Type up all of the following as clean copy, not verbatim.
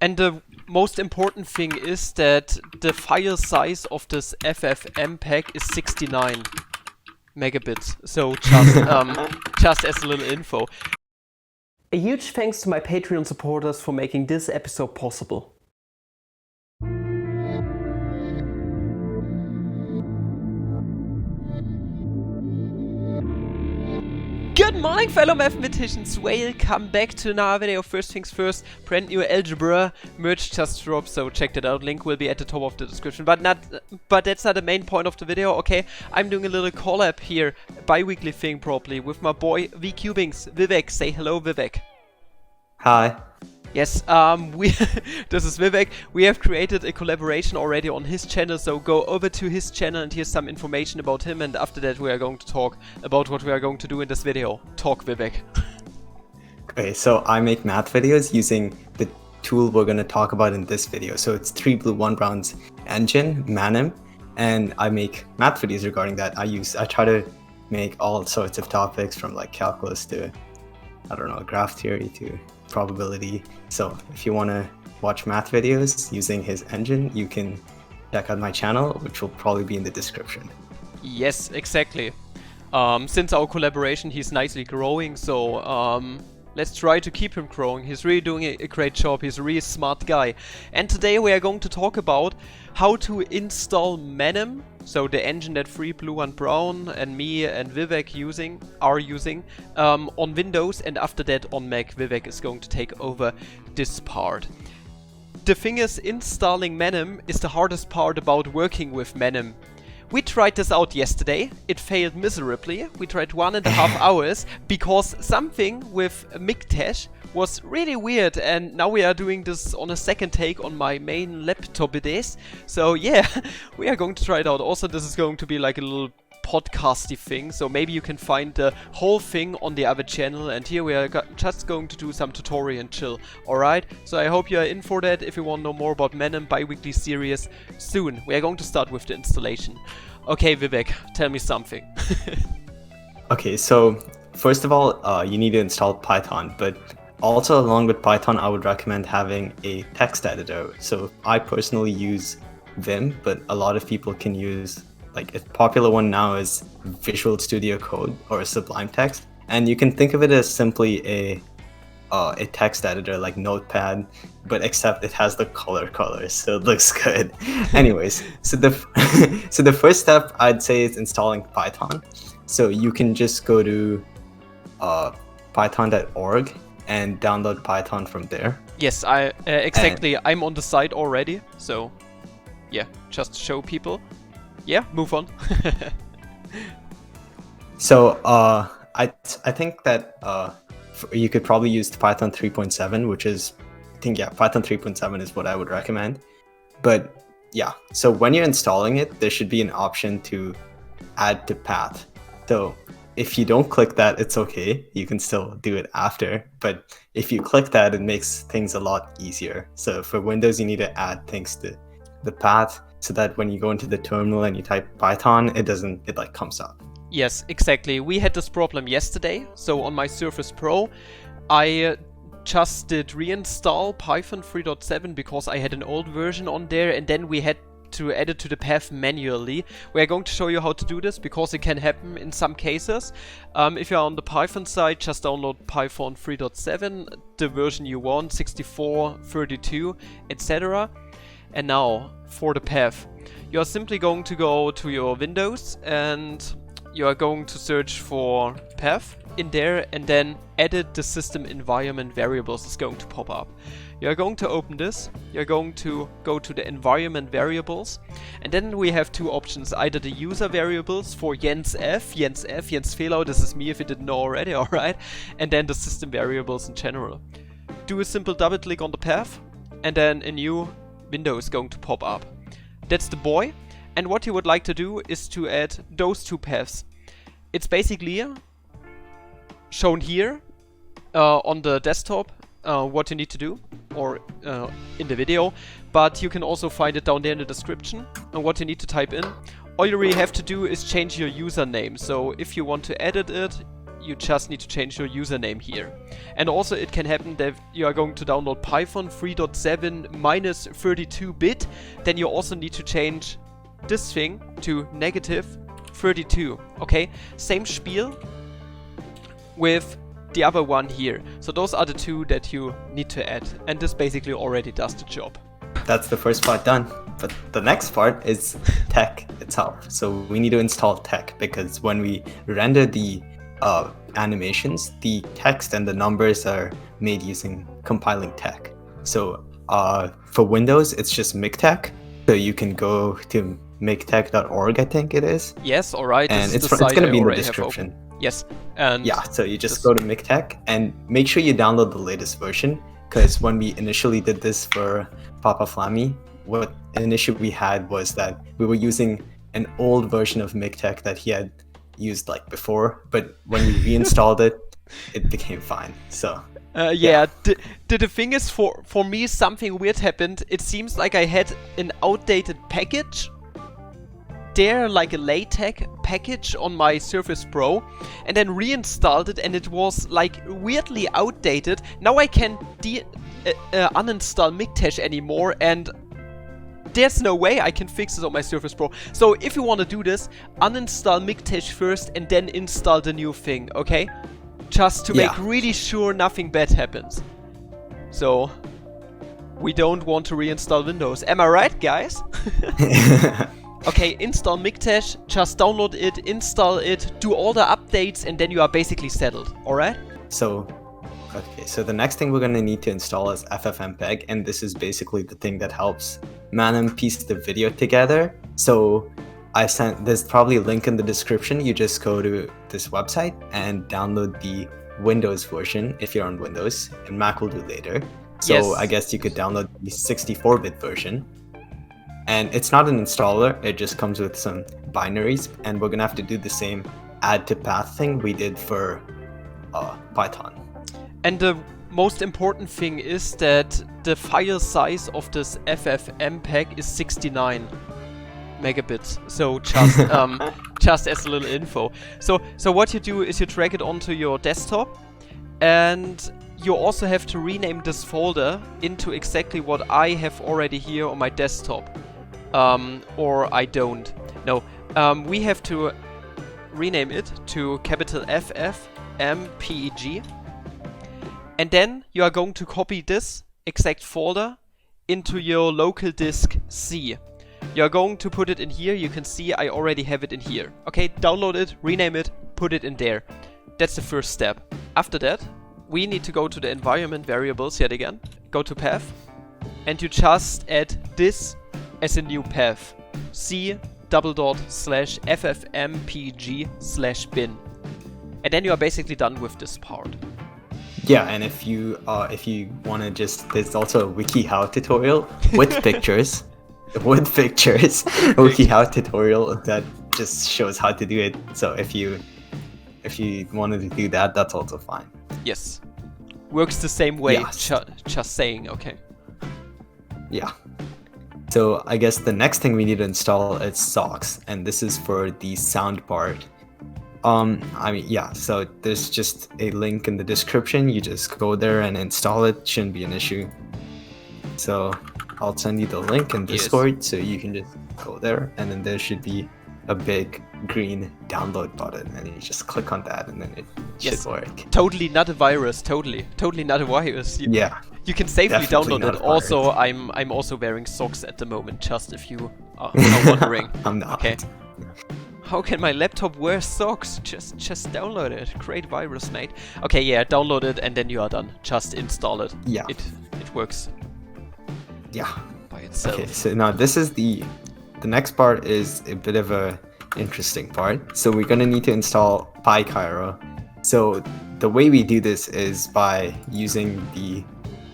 And the most important thing is that the file size of this FFmpeg is 69 megabits. So just as a little info. A huge thanks to my Patreon supporters for making this episode possible. Good morning, fellow mathematicians! Welcome back to another video. First things first, brand new algebra merge just dropped, so check that out. Link will be at the top of the description. But that's not the main point of the video. Okay, I'm doing a little collab here, bi-weekly thing probably, with my boy 𝐌𝐚𝐽𝐬. Vivek, say hello, Vivek. Hi. Yes, this is Vivek. We have created a collaboration already on his channel, so go over to his channel and here's some information about him, and after that we are going to talk about what we are going to do in this video. Talk, Vivek. Okay, so I make math videos using the tool we're going to talk about in this video. So it's 3B1B's engine, Manim, and I make math videos regarding that. I try to make all sorts of topics from like calculus to, I don't know, graph theory to probability. So if you want to watch math videos using his engine, you can check out my channel, which will probably be in the description. Yes, exactly. Since our collaboration, he's nicely growing, so let's try to keep him growing. He's really doing a great job. He's a really smart guy. And today we are going to talk about how to install Manim, so the engine that 3B1B and me and Vivek are using on Windows, and after that on Mac. Vivek is going to take over this part. The thing is, installing Manim is the hardest part about working with Manim. We tried this out yesterday. It failed miserably. We tried 1.5 hours because something with Mictash was really weird, and now we are doing this on a second take on my main laptop it is. So yeah, we are going to try it out. Also, this is going to be like a little podcasty thing, so maybe you can find the whole thing on the other channel, and here we are just going to do some tutorial and chill. Alright, so I hope you are in for that. If you want to know more about Manim bi-weekly series soon. We are going to start with the installation. Okay, Vivek, tell me something. Okay, so first of all, you need to install Python, but also along with Python, I would recommend having a text editor. So I personally use Vim, but a lot of people can use, like, a popular one now is Visual Studio Code or Sublime Text, and you can think of it as simply a text editor like Notepad, but except it has the colors, so it looks good. Anyways, so the first step I'd say is installing Python. So you can just go to python.org and download Python from there. Yes, exactly. I'm on the site already, so yeah, just show people. Yeah, move on. So I think that you could probably use Python 3.7, which is, I think, yeah, Python 3.7 is what I would recommend. But yeah, so when you're installing it, there should be an option to add to path. So if you don't click that, it's okay. You can still do it after. But if you click that, it makes things a lot easier. So for Windows, you need to add things to the path so that when you go into the terminal and you type Python, it like comes up. Yes, exactly. We had this problem yesterday. So on my Surface Pro, I just did reinstall Python 3.7 because I had an old version on there, and then we had to add it to the path manually. We are going to show you how to do this because it can happen in some cases. If you're on the Python side, just download Python 3.7, the version you want, 64, 32, etc. And now for the path. You are simply going to go to your Windows and you are going to search for path in there, and then edit the system environment variables is going to pop up. You are going to open this, you're going to go to the environment variables, and then we have two options, either the user variables for Jens Fehlau, this is me if you didn't know already, alright, and then the system variables in general. Do a simple double click on the path, and then a new window is going to pop up. That's the boy, and what you would like to do is to add those two paths. It's basically shown here on the desktop what you need to do, or in the video, but you can also find it down there in the description and what you need to type in. All you really have to do is change your username. So if you want to edit it, you just need to change your username here. And also it can happen that you are going to download Python 3.7 minus 32-bit, then you also need to change this thing to -32, okay? Same spiel with the other one here. So those are the two that you need to add, and this basically already does the job. That's the first part done. But the next part is tech itself. So we need to install tech, because when we render the animations, the text and the numbers are made using compiling tech. So for Windows, it's just MikTeX. So you can go to miktech.org, I think it is. Yes, all right. And it's going to be in the description. Yes. And yeah, so you just go to MikTeX and make sure you download the latest version, because when we initially did this for Papa Flammy, what an issue we had was that we were using an old version of MikTeX that he had used like before, but when we reinstalled it, it became fine. So yeah. The thing is, for me, something weird happened. It seems like I had an outdated package there, like a LaTeX package on my Surface Pro, and then reinstalled it, and it was like weirdly outdated. Now I can't uninstall MikTeX anymore, and there's no way I can fix it on my Surface Pro. So if you want to do this, uninstall MikTeX first and then install the new thing, okay? Just to make really sure nothing bad happens. So we don't want to reinstall Windows. Am I right, guys? Okay, install MikTeX, just download it, install it, do all the updates, and then you are basically settled, alright? So the next thing we're going to need to install is FFmpeg, and this is basically the thing that helps Manim piece the video together. So there's probably a link in the description. You just go to this website and download the Windows version if you're on Windows, and Mac will do later. So yes. I guess you could download the 64-bit version. And it's not an installer, it just comes with some binaries, and we're gonna have to do the same add to path thing we did for Python. And the most important thing is that the file size of this FFmpeg is 69 megabits. So just just as a little info. So what you do is you drag it onto your desktop, and you also have to rename this folder into exactly what I have already here on my desktop. Or I don't. No, we have to rename it to capital FFmpeg. And then you are going to copy this exact folder into your local disk C. You are going to put it in here. You can see I already have it in here. Okay, download it, rename it, put it in there. That's the first step. After that, we need to go to the environment variables yet again. Go to path, and you just add this as a new path. c:/ffmpeg/bin. And then you are basically done with this part. Yeah, and if you want to there's also a WikiHow tutorial with pictures. WikiHow tutorial that just shows how to do it. So if you wanted to do that, that's also fine. Yes. Works the same way, Yeah. Just saying, okay. Yeah. So I guess the next thing we need to install is socks, and this is for the sound part. So there's just a link in the description. You just go there and install it. Shouldn't be an issue. So I'll send you the link in Discord, so you can just go there, and then there should be a big green download button, and you just click on that, and then it should work. Totally not a virus. Totally not a virus. You can safely download it. Also, I'm also wearing socks at the moment, just if you are wondering. I'm not. Okay. How can my laptop wear socks? Just download it. Great virus, mate. Okay, yeah, download it, and then you are done. Just install it. Yeah. It works. Yeah. By itself. Okay, so now this is the next part is a bit of a interesting part. So we're gonna need to install pycairo. So the way we do this is by using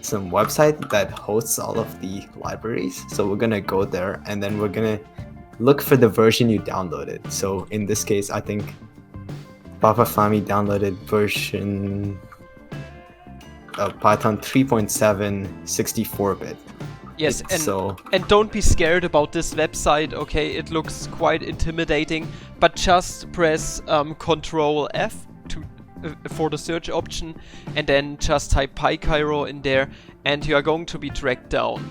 some website that hosts all of the libraries. So we're gonna go there, and then we're gonna look for the version you downloaded. So in this case, I think Papa Flammy downloaded version of Python 3.7 64-bit. Yes, and don't be scared about this website, okay? It looks quite intimidating, but just press Control F to for the search option, and then just type pycairo in there, and you are going to be dragged down.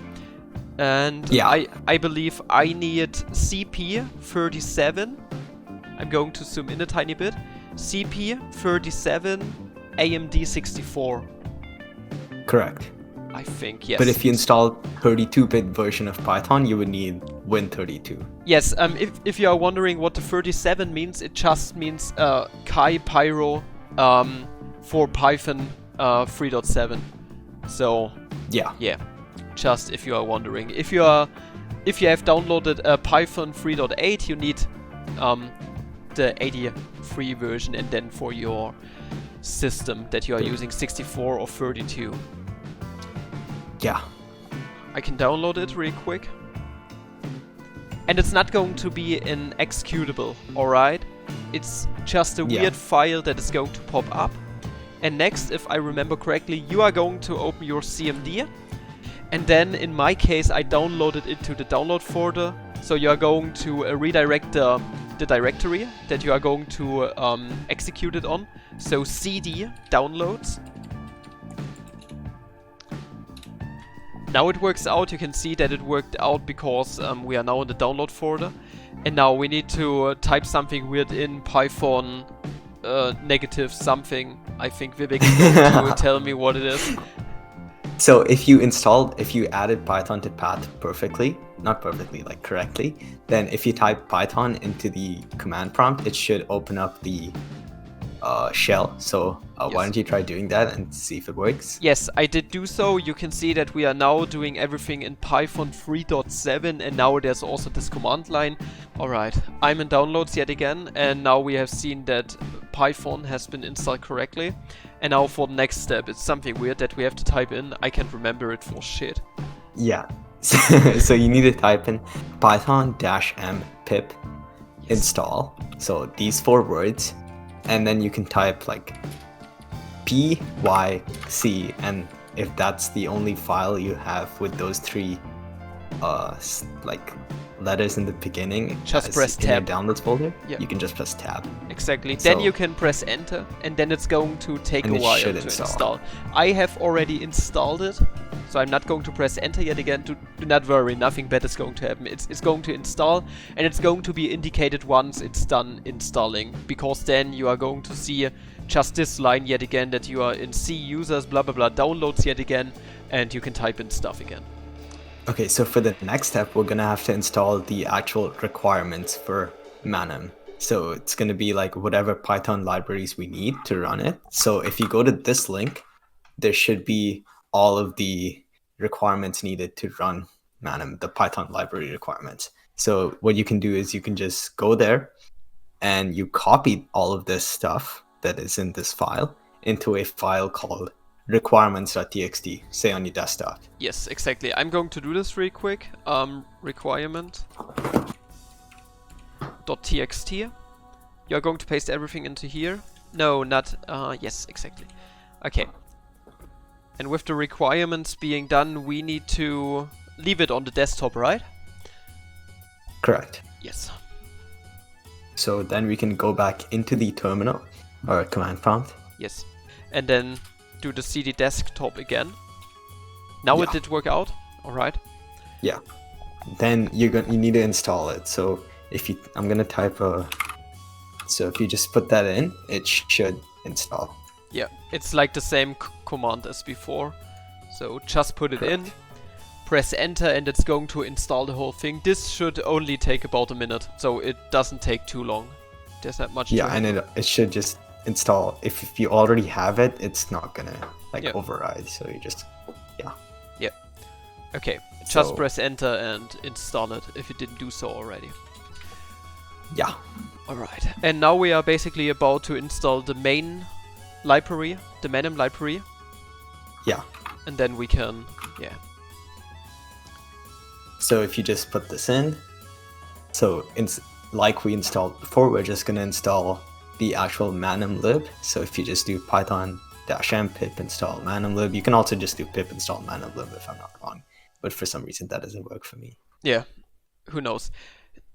And yeah. I believe I need CP37. I'm going to zoom in a tiny bit. CP37 AMD64. Correct. I think, yes. But if you install 32-bit version of Python, you would need Win32. Yes, if you are wondering what the 37 means, it just means pycairo for Python 3.7. So yeah, just if you are wondering. If you have downloaded Python 3.8, you need the 83 version, and then for your system that you are using 64 or 32. Yeah. I can download it real quick. And it's not going to be an executable, alright? It's just a weird file that is going to pop up. And next, if I remember correctly, you are going to open your CMD. And then, in my case, I downloaded it to the download folder. So you are going to redirect the directory that you are going to execute it on. So cd downloads. Now it works out. You can see that it worked out because we are now in the download folder. And now we need to type something weird in Python negative something. I think Vivek is going to tell me what it is. So if you added Python to path perfectly, not perfectly, like correctly, then if you type Python into the command prompt, it should open up the shell. So why don't you try doing that and see if it works? Yes, I did do so. You can see that we are now doing everything in Python 3.7, and now there's also this command line. Alright, I'm in downloads yet again, and now we have seen that Python has been installed correctly. And now for the next step, it's something weird that we have to type in. I can't remember it for shit. Yeah, so you need to type in python-m pip install. So these 4 words. And then you can type like pyc, and if that's the only file you have with those 3 like letters in the beginning, just press tab in your downloads folder. You can just press tab. Exactly. Then you can press enter, and then it's going to take a while to install. I have already installed it, so I'm not going to press enter yet again. Do not worry, nothing bad is going to happen. It's going to install, and it's going to be indicated once it's done installing, because then you are going to see just this line yet again, that you are in C users blah blah blah downloads yet again, and you can type in stuff again. Okay, so for the next step, we're gonna have to install the actual requirements for Manim. So it's gonna be like whatever Python libraries we need to run it. So if you go to this link, there should be all of the requirements needed to run Manim, the Python library requirements. So what you can do is you can just go there and you copy all of this stuff that is in this file into a file called requirements.txt, say on your desktop. Yes, exactly. I'm going to do this real quick. Requirement.txt. You're going to paste everything into here. No, not. Yes, exactly. Okay. And with the requirements being done, we need to leave it on the desktop, right? Correct. Yes. So then we can go back into the terminal or command prompt. Yes. And then do the cd desktop again. Now it did work out. All right. Yeah. Then you need to install it. So I'm gonna type so if you just put that in, it should install. Yeah, it's like the same command as before. So just put it in, press enter, and it's going to install the whole thing. This should only take about a minute, so it doesn't take too long. There's not much. Yeah, and it should just install. If you already have it, it's not gonna override. So you just okay. Just press enter and install it if you didn't do so already. Yeah. Alright. And now we are basically about to install the main library, the Manim library. Yeah. And then we can, So if you just put this in, so like we installed before, we're just gonna install the actual manimlib. So if you just do python-m pip install manimlib, you can also just do pip install manimlib if I'm not wrong. But for some reason that doesn't work for me. Yeah, who knows.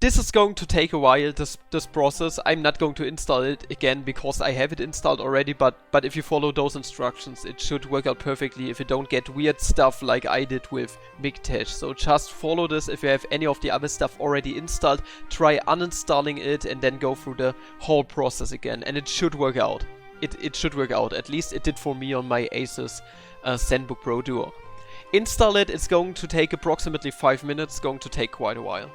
This is going to take a while, this process. I'm not going to install it again because I have it installed already, but if you follow those instructions, it should work out perfectly if you don't get weird stuff like I did with 𝐷𝐷. So just follow this. If you have any of the other stuff already installed, try uninstalling it and then go through the whole process again, and it should work out. It should work out. At least it did for me on my Asus ZenBook Pro Duo. Install it. It's going to take approximately 5 minutes, going to take quite a while.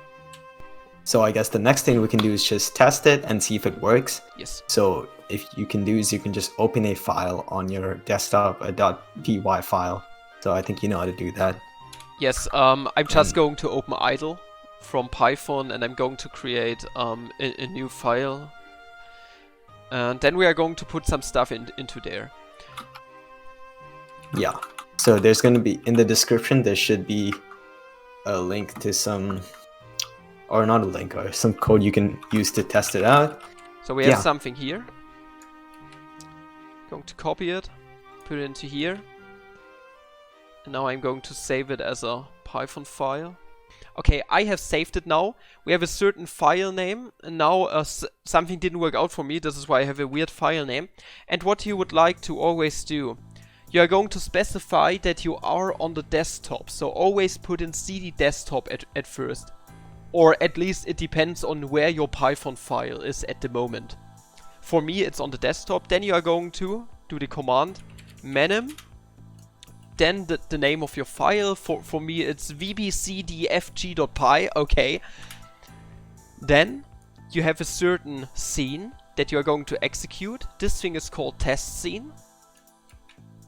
So I guess the next thing we can do is just test it and see if it works. Yes. So if you can do is you can just open a file on your desktop, a .py file. So I think you know how to do that. Yes, I'm just going to open idle from Python, and I'm going to create a new file. And then we are going to put some stuff into there. Yeah. So there's going to be, in the description, there should be a link to some... or not a link, or some code you can use to test it out. So we have something here. Going to copy it, put it into here. And now I'm going to save it as a Python file. Okay, I have saved it now. We have a certain file name, and now something didn't work out for me. This is why I have a weird file name. And what you would like to always do, you are going to specify that you are on the desktop. So always put in cd desktop at first. Or at least it depends on where your Python file is at the moment. For me, it's on the desktop. Then you are going to do the command manim. Then the name of your file. For me, it's vbcdfg.py. Okay. Then you have a certain scene that you are going to execute. This thing is called TestScene.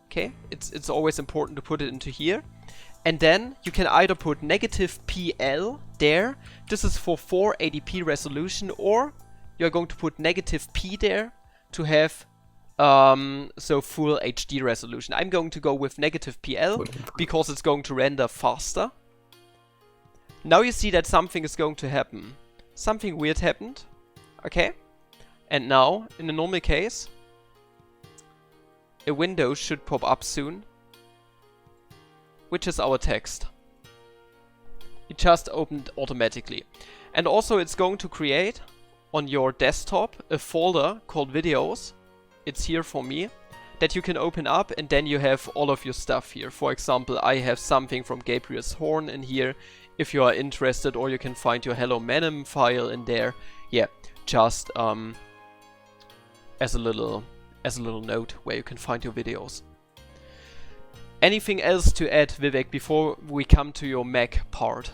Okay. It's always important to put it into here. And then you can either put -PL there, this is for 480p resolution, or you're going to put -P there to have so full HD resolution. I'm going to go with -PL because it's going to render faster. Now you see that something is going to happen. Something weird happened. Okay. And now, in a normal case, a window should pop up soon, which is our text. It just opened automatically. And also it's going to create on your desktop a folder called videos. It's here for me, that you can open up, and then you have all of your stuff here. For example, I have something from Gabriel's Horn in here, if you are interested, or you can find your Hello Manim file in there. Yeah, just as a little note where you can find your videos. Anything else to add, Vivek, before we come to your Mac part?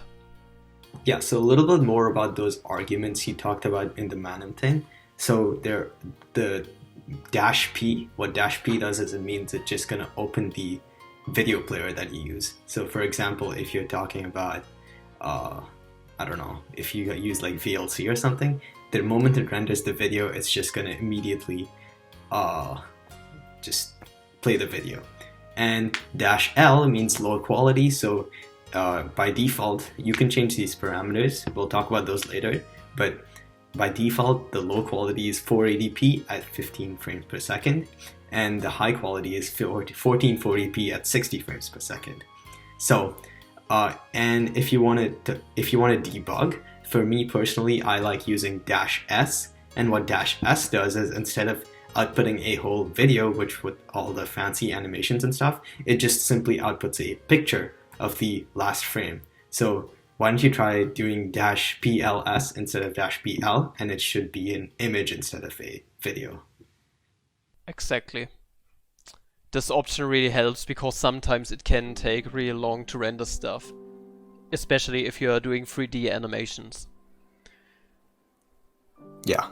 Yeah, so a little bit more about those arguments you talked about in the Manim thing. So the -P, what -P does is it means it's just going to open the video player that you use. So for example, if you're talking about, I don't know, if you use like VLC or something, the moment it renders the video, it's just going to immediately just play the video. And -L means low quality, so by default you can change these parameters. We'll talk about those later, but by default the low quality is 480p at 15 frames per second, and the high quality is 1440p at 60 frames per second. So and if you want to debug, for me personally, I like using -S, and what -S does is, instead of outputting a whole video, which with all the fancy animations and stuff, it just simply outputs a picture of the last frame. So why don't you try doing -PLS instead of -PL, and it should be an image instead of a video. Exactly. This option really helps because sometimes it can take really long to render stuff, especially if you are doing 3D animations. Yeah.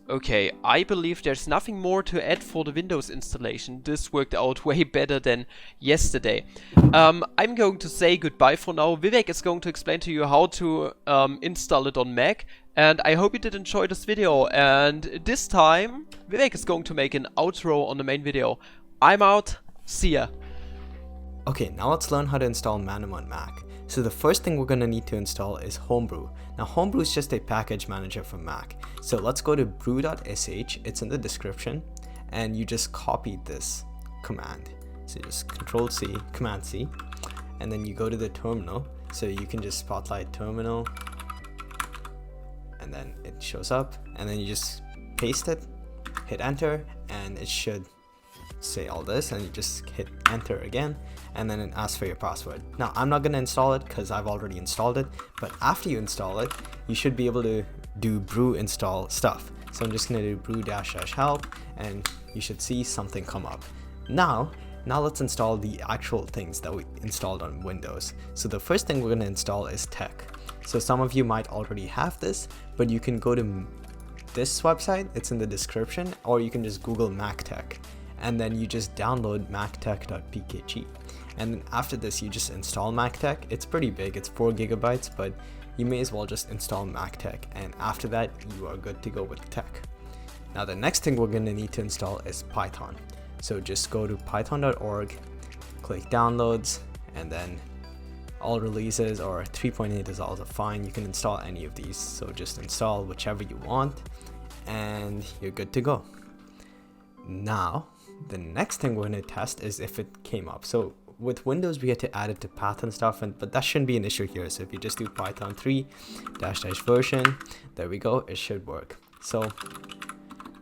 Okay, I believe there's nothing more to add for the Windows installation. This worked out way better than yesterday. I'm going to say goodbye for now. Vivek is going to explain to you how to install it on Mac. And I hope you did enjoy this video. And this time, Vivek is going to make an outro on the main video. I'm out. See ya. Okay, now let's learn how to install Manim on Mac. So the first thing we're going to need to install is Homebrew. Now Homebrew is just a package manager for Mac. So let's go to brew.sh, it's in the description, and you just copy this command. So just Control-C, Command-C, and then you go to the terminal. So you can just spotlight terminal, and then it shows up, and then you just paste it, hit enter, and it should say all this, and you just hit enter again, and then it asks for your password. Now I'm not going to install it because I've already installed it, but after you install it, you should be able to do brew install stuff. So I'm just going to do brew -- help, and you should see something come up. Now let's install the actual things that we installed on Windows. So the first thing we're going to install is tech. So some of you might already have this, but you can go to this website, it's in the description, or you can just Google MacTech, and then you just download mactech.pkg. And then after this, you just install MacTech. It's pretty big, it's 4 GB, but you may as well just install MacTech, and after that, you are good to go with tech. Now the next thing we're going to need to install is Python. So just go to python.org, click downloads, and then all releases, or 3.8 is also fine. You can install any of these. So just install whichever you want, and you're good to go. Now, the next thing we're going to test is if it came up. So with Windows, we had to add it to path and stuff, but that shouldn't be an issue here. So if you just do python 3 -- version, there we go, it should work. So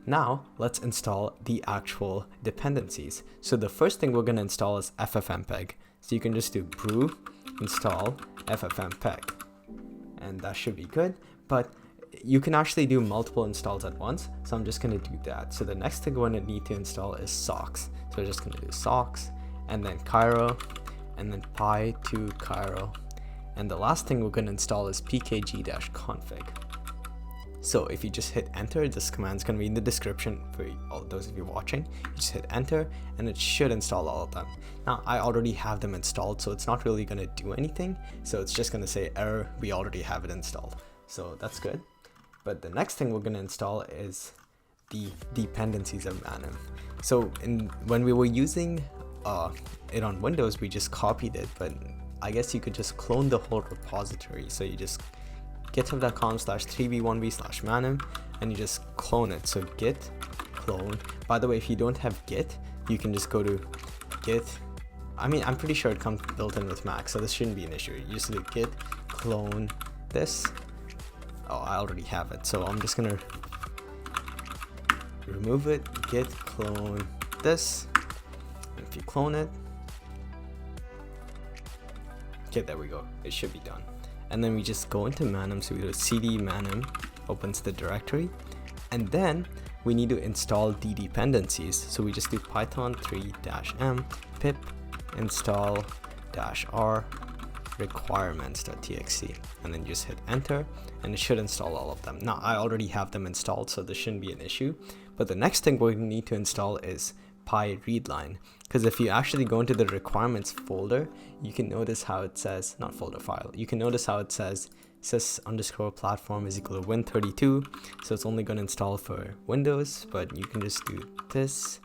now let's install the actual dependencies. So the first thing we're going to install is FFmpeg. So you can just do brew install FFmpeg, and that should be good, but you can actually do multiple installs at once. So I'm just going to do that. So the next thing we're going to need to install is socks. So we're just going to do socks, and then pycairo, and then pycairo. And the last thing we're going to install is pkg-config. So if you just hit enter, this command is going to be in the description for all those of you watching. You just hit enter, and it should install all of them. Now I already have them installed, so it's not really going to do anything. So it's just going to say error, we already have it installed. So that's good. But the next thing we're going to install is the dependencies of Manim. So when we were using it on Windows, we just copied it, but I guess you could just clone the whole repository. So you just github.com/3b1b/manim, and you just clone it. So git clone. By the way, if you don't have git, you can just go to git. I mean, I'm pretty sure it comes built in with Mac, so this shouldn't be an issue. You just do git clone this. Oh, I already have it, so I'm just gonna remove it, git clone this. If you clone it, okay, there we go, it should be done. And then we just go into Manim, so we do cd manim, opens the directory, and then we need to install the dependencies. So we just do python 3-m pip install -r requirements.txt, and then just hit enter, and it should install all of them. Now I already have them installed, so this shouldn't be an issue. But the next thing we need to install is pyreadline, because if you actually go into the requirements folder, you can notice how it says, not folder, file, you can notice how it says sys_platform is equal to win32. So it's only going to install for Windows, but you can just do this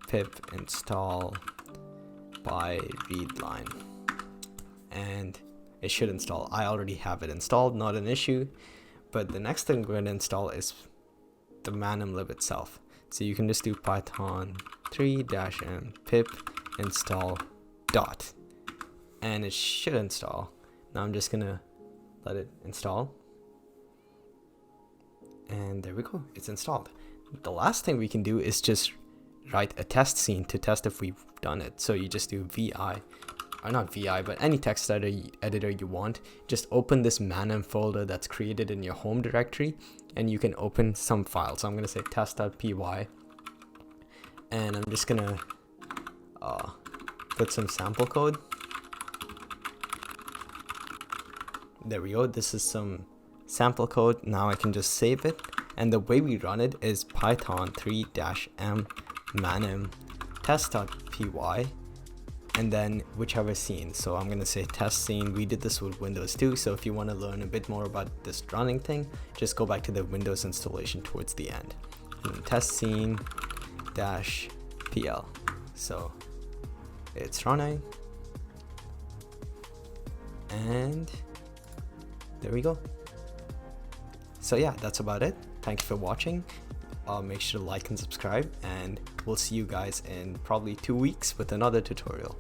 pip install pyreadline, and it should install. I already have it installed, not an issue. But the next thing we're going to install is the manimlib itself. So you can just do python 3-m pip install dot, and it should install. Now I'm just gonna let it install, and there we go, it's installed. The last thing we can do is just write a test scene to test if we've done it. So you just do vi, or not vi, but any text editor you want. Just open this manim folder that's created in your home directory, and you can open some files. So I'm going to say test.py, and I'm just going to put some sample code. There we go, this is some sample code. Now I can just save it, and the way we run it is python 3-m manim test.py, and then whichever scene. So I'm going to say test scene. We did this with Windows too, so if you want to learn a bit more about this running thing, just go back to the Windows installation towards the end, and then test scene -pl. So it's running, and there we go. So yeah, that's about it. Thank you for watching. Make sure to like and subscribe, and we'll see you guys in probably 2 weeks with another tutorial.